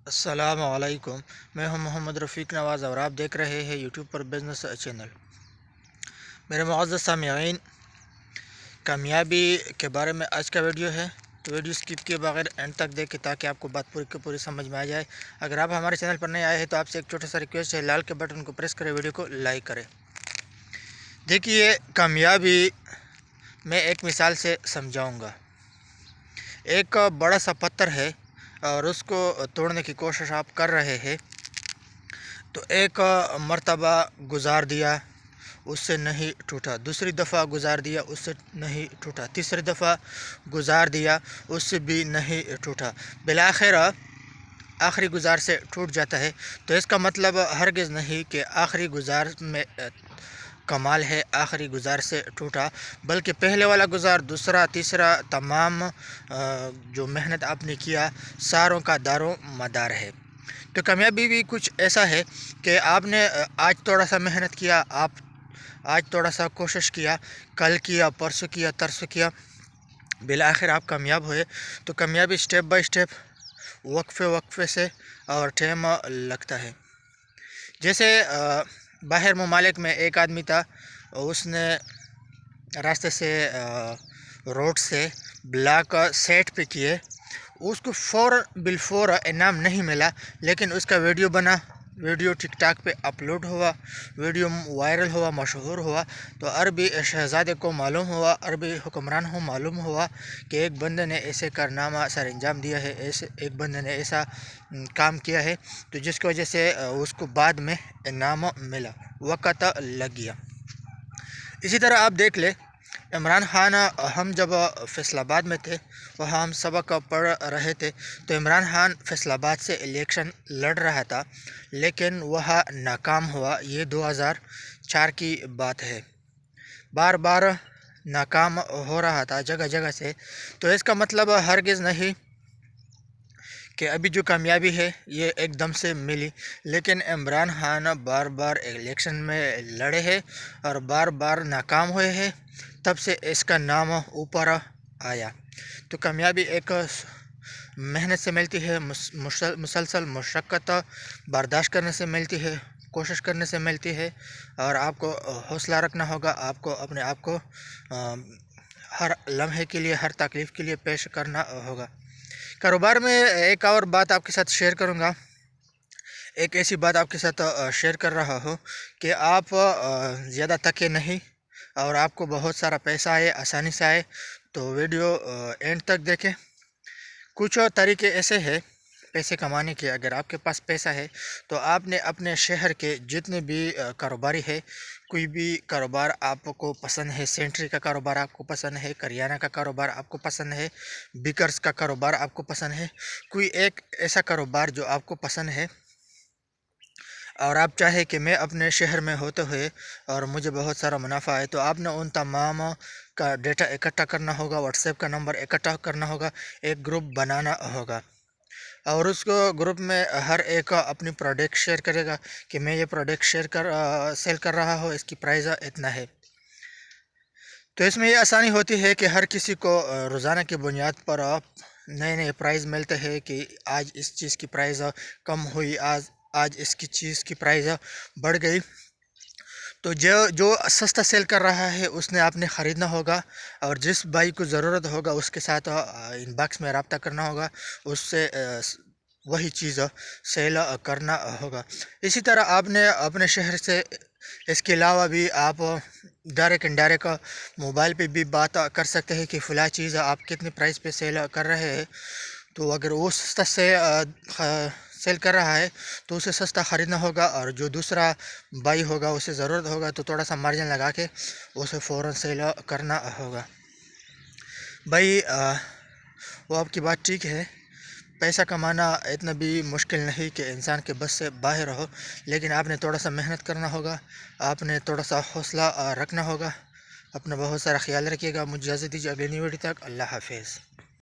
السلام علیکم، میں ہوں محمد رفیق نواز اور آپ دیکھ رہے ہیں یوٹیوب پر بزنس چینل۔ میرے معزز سامعین، کامیابی کے بارے میں آج کا ویڈیو ہے، تو ویڈیو سکپ کیے بغیر اینڈ تک دیکھیں تاکہ آپ کو بات پوری کی پوری سمجھ میں آ جائے۔ اگر آپ ہمارے چینل پر نئے آئے ہیں تو آپ سے ایک چھوٹا سا ریکویسٹ ہے، لال کے بٹن کو پریس کریں، ویڈیو کو لائک کریں۔ دیکھیے، کامیابی میں ایک مثال سے سمجھاؤں گا۔ ایک بڑا سا پتھر ہے اور اس کو توڑنے کی کوشش آپ کر رہے ہیں، تو ایک مرتبہ گزار دیا، اس سے نہیں ٹوٹا، دوسری دفعہ گزار دیا، اس سے نہیں ٹوٹا، تیسری دفعہ گزار دیا، اس سے بھی نہیں ٹوٹا، بالآخر آخری گزار سے ٹوٹ جاتا ہے۔ تو اس کا مطلب ہرگز نہیں کہ آخری گزار میں کمال ہے، آخری گزار سے ٹوٹا، بلکہ پہلے والا گزار، دوسرا، تیسرا، تمام جو محنت آپ نے کیا، ساروں کا دار و مدار ہے۔ تو کامیابی بھی کچھ ایسا ہے کہ آپ نے آج تھوڑا سا محنت کیا، آپ آج تھوڑا سا کوشش کیا، کل کیا، پرسوں کیا، ترسوں کیا، بالآخر آپ کامیاب ہوئے۔ تو کامیابی اسٹیپ بائی اسٹیپ، وقفے سے اور ٹائم لگتا ہے۔ جیسے باہر ممالک میں ایک آدمی تھا، اس نے راستے سے روڈ سے بلاک سیٹ پہ کیے، اس کو بالفور انعام نہیں ملا، لیکن اس کا ویڈیو بنا، ویڈیو ٹک ٹاک پہ اپلوڈ ہوا، ویڈیو وائرل ہوا، مشہور ہوا، تو عربی شہزادے کو معلوم ہوا، عربی حکمران کو معلوم ہوا کہ ایک بندے نے ایسے کارنامہ سر انجام دیا ہے، ایک بندے نے ایسا کام کیا ہے، تو جس کی وجہ سے اس کو بعد میں انعام ملا، وقت لگ گیا۔ اسی طرح آپ دیکھ لیں، عمران خان، ہم جب فیصل آباد میں تھے، وہاں ہم سبق پڑھ رہے تھے، تو عمران خان فیصل آباد سے الیکشن لڑ رہا تھا، لیکن وہ ناکام ہوا۔ یہ 2004 کی بات ہے، بار بار ناکام ہو رہا تھا جگہ جگہ سے۔ تو اس کا مطلب ہرگز نہیں کہ ابھی جو کامیابی ہے یہ ایک دم سے ملی، لیکن عمران خان بار بار الیکشن میں لڑے ہیں اور بار بار ناکام ہوئے ہیں، تب سے اس کا نام اوپر آیا۔ تو کامیابی ایک محنت سے ملتی ہے، مسلسل مشقت برداشت کرنے سے ملتی ہے، کوشش کرنے سے ملتی ہے، اور آپ کو حوصلہ رکھنا ہوگا، آپ کو اپنے آپ کو ہر لمحے کے لیے، ہر تکلیف کے لیے پیش کرنا ہوگا۔ کاروبار میں ایک اور بات آپ کے ساتھ شیئر کروں گا، ایک ایسی بات آپ کے ساتھ شیئر کر رہا ہوں کہ آپ زیادہ تھکے نہیں اور آپ کو بہت سارا پیسہ آئے، آسانی سے آئے، تو ویڈیو اینڈ تک دیکھیں۔ کچھ طریقے ایسے ہیں پیسے کمانے کے۔ اگر آپ کے پاس پیسہ ہے تو آپ نے اپنے شہر کے جتنے بھی کاروباری ہے، کوئی بھی کاروبار آپ کو پسند ہے، سینٹری کا کاروبار آپ کو پسند ہے، کریانہ کا کاروبار آپ کو پسند ہے، بیکرز کا کاروبار آپ کو پسند ہے، کوئی ایک ایسا کاروبار جو آپ کو پسند ہے اور آپ چاہے کہ میں اپنے شہر میں ہوتے ہوئے اور مجھے بہت سارا منافع ہے، تو آپ نے ان تمام کا ڈیٹا اکٹھا کرنا ہوگا، واٹس ایپ کا نمبر اکٹھا کرنا ہوگا، ایک گروپ بنانا ہوگا، اور اس کو گروپ میں ہر ایک اپنی پروڈکٹ شیئر کرے گا کہ میں یہ پروڈکٹ سیل کر رہا ہوں، اس کی پرائز اتنا ہے۔ تو اس میں یہ آسانی ہوتی ہے کہ ہر کسی کو روزانہ کی بنیاد پر نئے نئے پرائز ملتے ہیں کہ آج اس چیز کی پرائز کم ہوئی، آج اس کی چیز کی پرائز بڑھ گئی۔ تو جو سستا سیل کر رہا ہے اس نے آپ نے خریدنا ہوگا، اور جس بھائی کو ضرورت ہوگا اس کے ساتھ ان باکس میں رابطہ کرنا ہوگا، اس سے وہی چیز سیل کرنا ہوگا۔ اسی طرح آپ نے اپنے شہر سے، اس کے علاوہ بھی آپ ڈائریکٹ انڈائریکٹ موبائل پہ بھی بات کر سکتے ہیں کہ فلاں چیز آپ کتنے پرائز پہ سیل کر رہے ہیں، تو اگر وہ سستا سے سیل کر رہا ہے تو اسے سستا خریدنا ہوگا، اور جو دوسرا بائی ہوگا اسے ضرورت ہوگا تو تھوڑا سا مارجن لگا کے اسے فوراً سیل کرنا ہوگا۔ بھائی وہ آپ کی بات ٹھیک ہے، پیسہ کمانا اتنا بھی مشکل نہیں کہ انسان کے بس سے باہر ہو، لیکن آپ نے تھوڑا سا محنت کرنا ہوگا، آپ نے تھوڑا سا حوصلہ رکھنا ہوگا۔ اپنا بہت سارا خیال رکھیے گا۔ مجھے اجازت دیجیے، اگلی ویڈیو تک اللہ حافظ۔